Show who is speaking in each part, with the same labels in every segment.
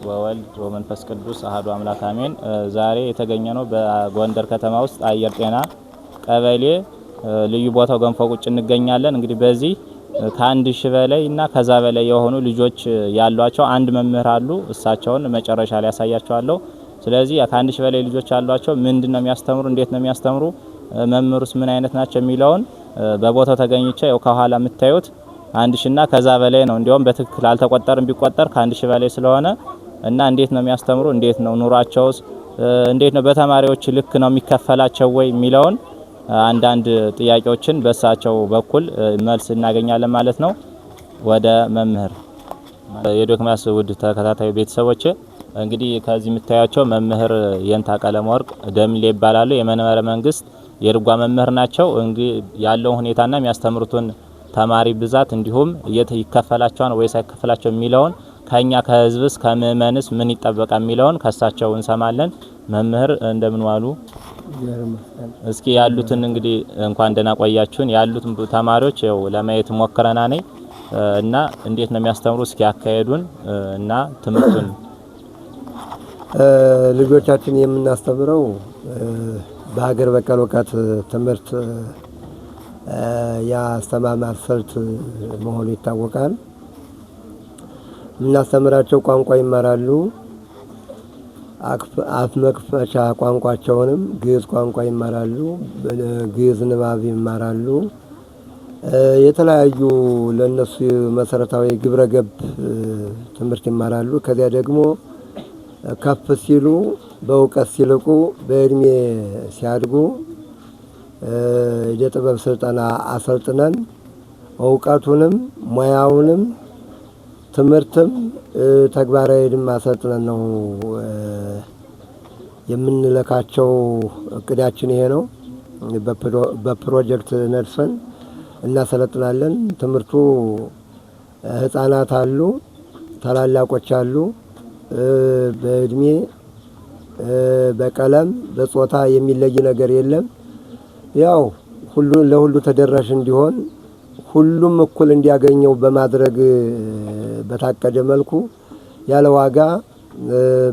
Speaker 1: ወወልድ ወመንፈስ ቅዱስ አሐዱ አምላክ አሜን። ዛሬ የተገኘነው በጎንደር ከተማ ውስጥ አየር ጤና ቀበሌ ልዩ ቦታው ገንፎ ቁጭ እንገኛለን። እንግዲህ በዚህ ከ1000 በላይ እና ከዛ በላይ የሆኑ ልጆች ያሏቸው አንድ መምህር አሉ። እሳቸውን መጨረሻ ላይ ያሳያቸዋለሁ። ስለዚህ ከ1000 በላይ ልጆች ያሏቸው ምንድነው የሚያስተምሩ፣ እንዴት ነው የሚያስተምሩ፣ መምህሩስ ምን አይነት ናቸው የሚለውን በቦታው ተገኝቼ ያው ከኋላ የምታዩት 1000 እና ከዛ በላይ ነው። እንዲያውም በትክክል አልተቆጠርም፣ ቢቆጠር ከ1000 በላይ ስለሆነ እና እንዴት ነው የሚያስተምሩ፣ እንዴት ነው ኑሯቸውስ፣ እንዴት ነው በተማሪዎች ልክ ነው የሚከፈላቸው ወይ የሚለውን አንዳንድ ጥያቄዎችን በእሳቸው በኩል መልስ እናገኛለን ማለት ነው። ወደ መምህር የዶክማስ ውድ ተከታታይ ቤተሰቦች እንግዲህ ከዚህ የምታያቸው መምህር የንታ ቀለመወርቅ ደምሌ ይባላሉ። የመንበረ መንግስት የርጓ መምህር ናቸው። እንግዲህ ያለው ሁኔታና የሚያስተምሩትን ተማሪ ብዛት እንዲሁም ይከፈላቸዋል ወይስ አይከፈላቸው የሚለውን ከኛ ከህዝብስ ከምእመንስ ምን ይጠበቃል የሚለውን ከሳቸው እንሰማለን። መምህር እንደምን ዋሉ? እስኪ ያሉትን እንግዲህ እንኳን ደህና ቆያችሁን። ያሉትን ተማሪዎች ያው ለማየት ሞክረና ነኝ እና እንዴት ነው የሚያስተምሩ እስኪ ያካሄዱን እና ትምህርቱን
Speaker 2: ልጆቻችን የምናስተምረው በሀገር በቀል እውቀት ትምህርት ያስተማማር ስልት መሆኑ ይታወቃል። የምናስተምራቸው ቋንቋ ይማራሉ። አፍ መክፈቻ ቋንቋቸውንም ግዕዝ ቋንቋ ይማራሉ። ግዕዝ ንባብ ይማራሉ። የተለያዩ ለነሱ መሰረታዊ ግብረ ገብ ትምህርት ይማራሉ። ከዚያ ደግሞ ከፍ ሲሉ በእውቀት ሲልቁ በእድሜ ሲያድጉ የጥበብ ስልጠና አሰልጥነን እውቀቱንም ሙያውንም ትምህርትም ተግባራዊም አሰልጥነን ነው የምንለካቸው። እቅዳችን ይሄ ነው። በፕሮጀክት ነድፈን እናሰለጥናለን። ትምህርቱ ህፃናት አሉ፣ ታላላቆች አሉ። በእድሜ በቀለም በጾታ የሚለይ ነገር የለም። ያው ለሁሉ ተደራሽ እንዲሆን ሁሉም እኩል እንዲያገኘው በማድረግ በታቀደ መልኩ ያለ ዋጋ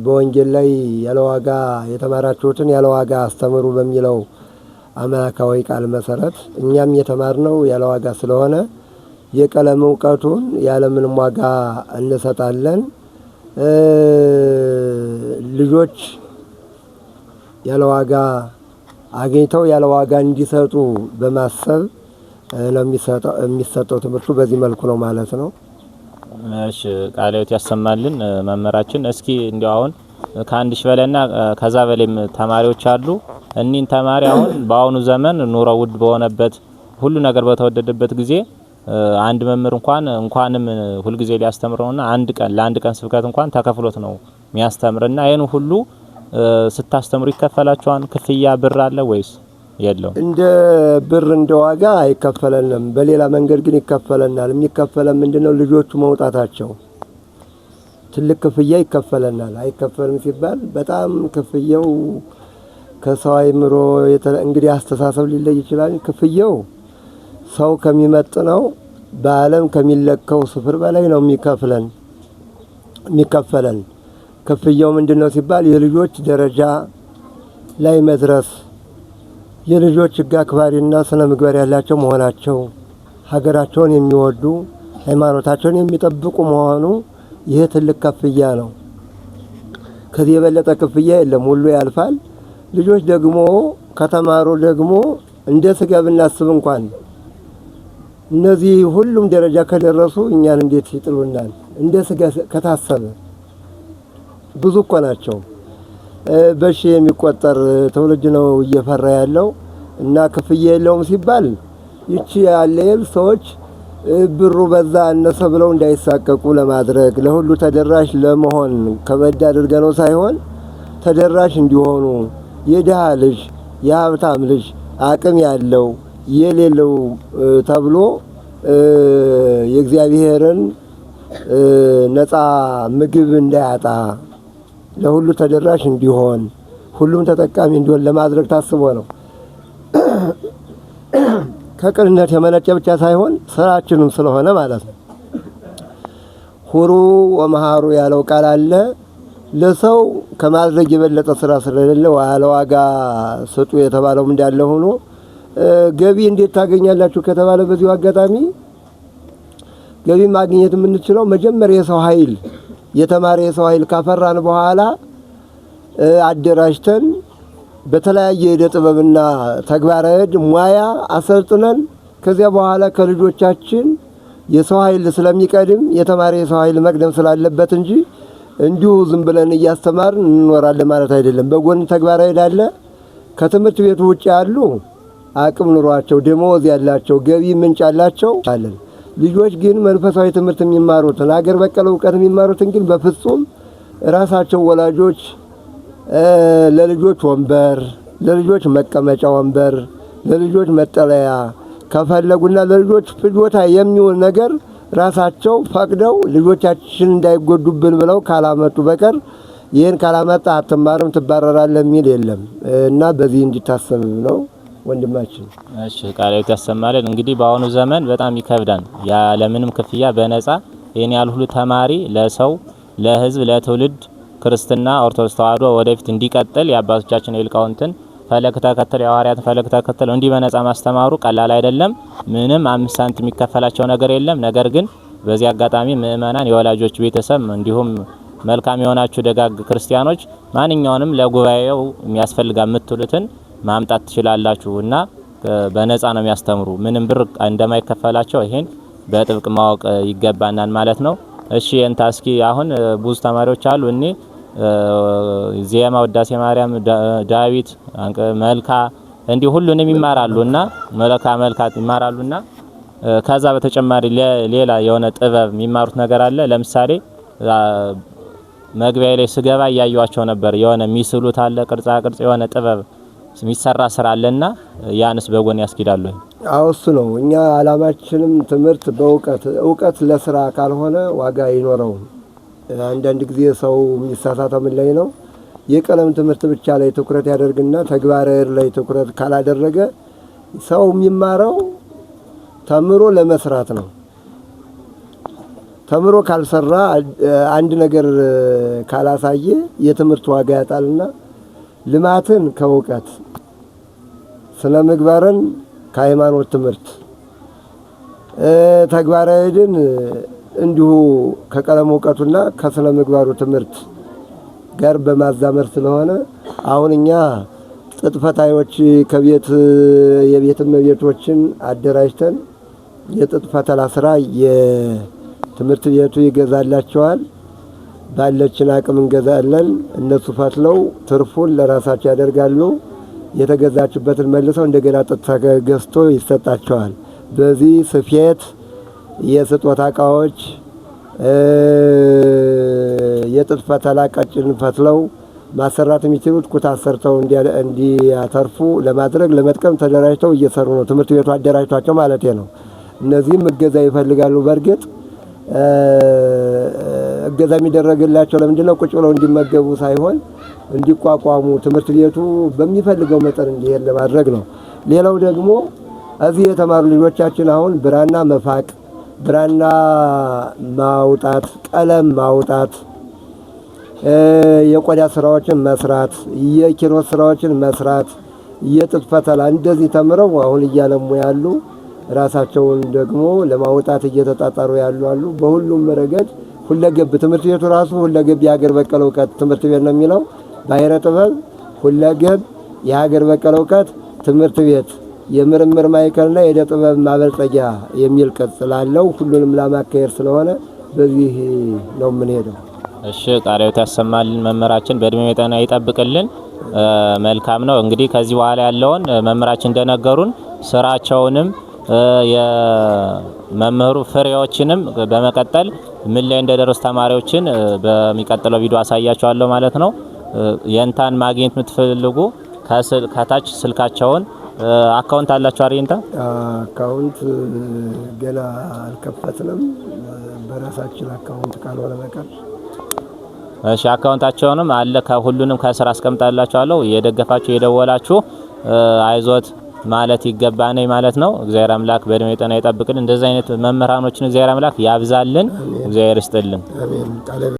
Speaker 2: በወንጌል ላይ ያለ ዋጋ የተማራችሁትን ያለ ዋጋ አስተምሩ በሚለው አምላካዊ ቃል መሰረት እኛም የተማርነው ያለ ዋጋ ስለሆነ የቀለም እውቀቱን ያለ ምንም ዋጋ እንሰጣለን። ልጆች ያለ ዋጋ አገኝተው ያለ ዋጋ እንዲሰጡ በማሰብ ነው የሚሰጠው ትምህርቱ በዚህ መልኩ ነው ማለት ነው።
Speaker 1: እሺ ቃልዎት ያሰማልን መምህራችን። እስኪ እንዲያው አሁን ከ1000 በላይና ከዛ በላይም ተማሪዎች አሉ። እኒን ተማሪ አሁን በአሁኑ ዘመን ኑሮ ውድ በሆነበት ሁሉ ነገር በተወደደበት ጊዜ አንድ መምህር እንኳንም ሁሉ ጊዜ ሊያስተምረውና ለአንድ ቀን ስብከት እንኳን ተከፍሎት ነው የሚያስተምርና ይሄን ሁሉ ስታስተምሩ ይከፈላችኋል? ክፍያ ብር አለ ወይስ የለው?
Speaker 2: እንደ ብር እንደ ዋጋ አይከፈለንም። በሌላ መንገድ ግን ይከፈለናል። የሚከፈለን ምንድነው? ልጆቹ መውጣታቸው ትልቅ ክፍያ ይከፈለናል። አይከፈልም ሲባል በጣም ክፍያው ከሰው አይምሮ እንግዲህ አስተሳሰብ ሊለይ ይችላል። ክፍያው ሰው ከሚመጥነው በዓለም ከሚለካው ስፍር በላይ ነው የሚከፈለን። ክፍያው ምንድነው ሲባል የልጆች ደረጃ ላይ መድረስ፣ የልጆች ሕግ አክባሪና ስነ ምግባር ያላቸው መሆናቸው፣ ሀገራቸውን የሚወዱ ሃይማኖታቸውን የሚጠብቁ መሆኑ ይሄ ትልቅ ክፍያ ነው። ከዚህ የበለጠ ክፍያ የለም። ሁሉ ያልፋል። ልጆች ደግሞ ከተማሩ ደግሞ እንደ ስጋ ብናስብ እንኳን እነዚህ ሁሉም ደረጃ ከደረሱ እኛን እንዴት ይጥሉናል? እንደ ስጋ ከታሰበ ብዙ እኮ ናቸው። በሺ የሚቆጠር ትውልድ ነው እየፈራ ያለው እና ክፍያ የለውም ሲባል ይቺ ያለየል ሰዎች ብሩ በዛ እነሰ ብለው እንዳይሳቀቁ ለማድረግ ለሁሉ ተደራሽ ለመሆን ከበድ አድርገነው ሳይሆን ተደራሽ እንዲሆኑ የድሃ ልጅ የሀብታም ልጅ አቅም ያለው የሌለው ተብሎ የእግዚአብሔርን ነፃ ምግብ እንዳያጣ ለሁሉ ተደራሽ እንዲሆን ሁሉም ተጠቃሚ እንዲሆን ለማድረግ ታስቦ ነው። ከቅንነት የመነጨ ብቻ ሳይሆን ስራችንም ስለሆነ ማለት ነው። ሁሩ ወመሃሩ ያለው ቃል አለ። ለሰው ከማድረግ የበለጠ ስራ ስለሌለ ያለ ዋጋ ስጡ የተባለውም እንዳለ ሆኖ ገቢ እንዴት ታገኛላችሁ ከተባለ በዚሁ አጋጣሚ ገቢ ማግኘት የምንችለው መጀመሪያ የሰው ኃይል የተማረ የሰው ኃይል ካፈራን በኋላ አደራጅተን በተለያየ የዕደ ጥበብና ተግባረ እድ ሙያ አሰልጥነን ከዚያ በኋላ ከልጆቻችን የሰው ኃይል ስለሚቀድም የተማረ የሰው ኃይል መቅደም ስላለበት እንጂ እንዲሁ ዝም ብለን እያስተማርን እንኖራለን ማለት አይደለም። በጎን ተግባረ እድ አለ። ከትምህርት ቤቱ ውጭ ያሉ አቅም ኑሯቸው ደሞዝ ያላቸው ገቢ ምንጭ ያላቸው አለን። ልጆች ግን መንፈሳዊ ትምህርት የሚማሩትን አገር በቀል እውቀት የሚማሩትን ግን በፍጹም ራሳቸው ወላጆች ለልጆች ወንበር፣ ለልጆች መቀመጫ ወንበር፣ ለልጆች መጠለያ ከፈለጉና ለልጆች ፍጆታ የሚውል ነገር ራሳቸው ፈቅደው ልጆቻችን እንዳይጎዱብን ብለው ካላመጡ በቀር ይህን ካላመጣ አትማርም ትባረራለህ የሚል የለም እና በዚህ እንዲታሰብ ነው ወንድማችን።
Speaker 1: እሺ ቃልዎት ያሰማልን። እንግዲህ በአሁኑ ዘመን በጣም ይከብዳል። ያለምንም ክፍያ በነፃ ይሄን ያህል ሁሉ ተማሪ ለሰው ለህዝብ ለትውልድ ክርስትና ኦርቶዶክስ ተዋህዶ ወደፊት እንዲቀጥል የአባቶቻችን የሊቃውንትን ፈለግ ተከተል የሐዋርያትን ፈለግ ተከተል እንዲህ በነፃ ማስተማሩ ቀላል አይደለም። ምንም 5 ሳንቲም የሚከፈላቸው ነገር የለም። ነገር ግን በዚህ አጋጣሚ ምእመናን፣ የወላጆች ቤተሰብ እንዲሁም መልካም የሆናችሁ ደጋግ ክርስቲያኖች ማንኛውንም ለጉባኤው የሚያስፈልጋ የምትሉትን ማምጣት ትችላላችሁ እና በነፃ ነው የሚያስተምሩ። ምንም ብር እንደማይከፈላቸው ይሄን በጥብቅ ማወቅ ይገባናል ማለት ነው። እሺ እንታ እስኪ አሁን ብዙ ተማሪዎች አሉ እኔ ዜማ፣ ውዳሴ ማርያም፣ ዳዊት፣ መልካ እንዲህ ሁሉንም ይማራሉና መልካ ይማራሉና ከዛ በተጨማሪ ሌላ የሆነ ጥበብ የሚማሩት ነገር አለ። ለምሳሌ መግቢያ ላይ ስገባ ያያዩዋቸው ነበር። የሆነ ሚስሉት አለ ቅርጻ ቅርጽ የሆነ ጥበብ የሚሰራ ስራ አለና ያንስ በጎን ያስኪዳሉ።
Speaker 2: አዎ እሱ ነው እኛ አላማችንም። ትምህርት እውቀት ለስራ ካልሆነ ዋጋ አይኖረውም። አንዳንድ ጊዜ ሰው የሚሳሳተው ምን ላይ ነው? የቀለም ትምህርት ብቻ ላይ ትኩረት ያደርግና ተግባረ እድ ላይ ትኩረት ካላደረገ ሰው የሚማረው ተምሮ ለመስራት ነው። ተምሮ ካልሰራ አንድ ነገር ካላሳየ የትምህርት ዋጋ ያጣልና ልማትን ከእውቀት ስነ ምግባርን ከሃይማኖት ትምህርት ተግባረ እድን እንዲሁ ከቀለም እውቀቱና ከስነ ምግባሩ ትምህርት ጋር በማዛመር ስለሆነ አሁን እኛ ጥጥ ፈታዮች ከቤት የቤትም ቤቶችን አደራጅተን የጥጥ ፈተላ ስራ የትምህርት ቤቱ ይገዛላቸዋል። ባለችን አቅም እንገዛለን። እነሱ ፈትለው ትርፉን ለራሳቸው ያደርጋሉ። የተገዛችበትን መልሰው እንደገና ጥጥ ተገዝቶ ይሰጣቸዋል። በዚህ ስፌት፣ የስጦታ እቃዎች፣ የጥጥ ፈተላ ቀጭን ፈትለው ማሰራት የሚችሉት ኩታ ሰርተው እንዲያተርፉ ለማድረግ ለመጥቀም ተደራጅተው እየሰሩ ነው። ትምህርት ቤቱ አደራጅቷቸው ማለት ነው። እነዚህም እገዛ ይፈልጋሉ። በእርግጥ እገዛ የሚደረግላቸው ለምንድነው? ቁጭ ብለው እንዲመገቡ ሳይሆን እንዲቋቋሙ ትምህርት ቤቱ በሚፈልገው መጠን እንዲሄድ ለማድረግ ነው። ሌላው ደግሞ እዚህ የተማሩ ልጆቻችን አሁን ብራና መፋቅ፣ ብራና ማውጣት፣ ቀለም ማውጣት፣ የቆዳ ስራዎችን መስራት፣ የኪሮስ ስራዎችን መስራት፣ የጥጥ ፈተላ እንደዚህ ተምረው አሁን እያለሙ ያሉ ራሳቸውን ደግሞ ለማውጣት እየተጣጣሩ ያሉ አሉ። በሁሉም ረገድ ሁለገብ ትምህርት ቤቱ ራሱ ሁለገብ የሀገር በቀል እውቀት ትምህርት ቤት ነው የሚለው። ባሕረ ጥበብ ሁለገብ የሀገር በቀል እውቀት ትምህርት ቤት የምርምር ማዕከልና የዕደ ጥበብ ማበልጸጊያ የሚል ቅጽል አለው። ሁሉንም ለማካሄድ ስለሆነ በዚህ ነው የምንሄደው።
Speaker 1: እሺ ቃልዎት ያሰማልን። መምህራችን በእድሜ ጤና ይጠብቅልን። መልካም ነው እንግዲህ ከዚህ በኋላ ያለውን መምህራችን እንደነገሩን ስራቸውንም የመምህሩ ፍሬዎችንም በመቀጠል ምን ላይ እንደደረሱ ተማሪዎችን በሚቀጥለው ቪዲዮ አሳያቸዋለሁ ማለት ነው። የንታን ማግኘት የምትፈልጉ ከታች ስልካቸውን አካውንት አላችሁ አይደል? የንታ
Speaker 2: አካውንት ገና አልከፈትንም። በራሳችን አካውንት ካልሆነ በቀር
Speaker 1: እሺ አካውንታቸውንም አለ ከሁሉንም ከስራ አስቀምጣላችኋለሁ። የደገፋችሁ የደወላችሁ አይዞት ማለት ይገባናል ማለት ነው። እግዚአብሔር አምላክ በእድሜ ጤና ይጠብቅልን። እንደዚህ አይነት መምህራኖችን እግዚአብሔር አምላክ ያብዛልን። እግዚአብሔር ይስጥልን። አሜን።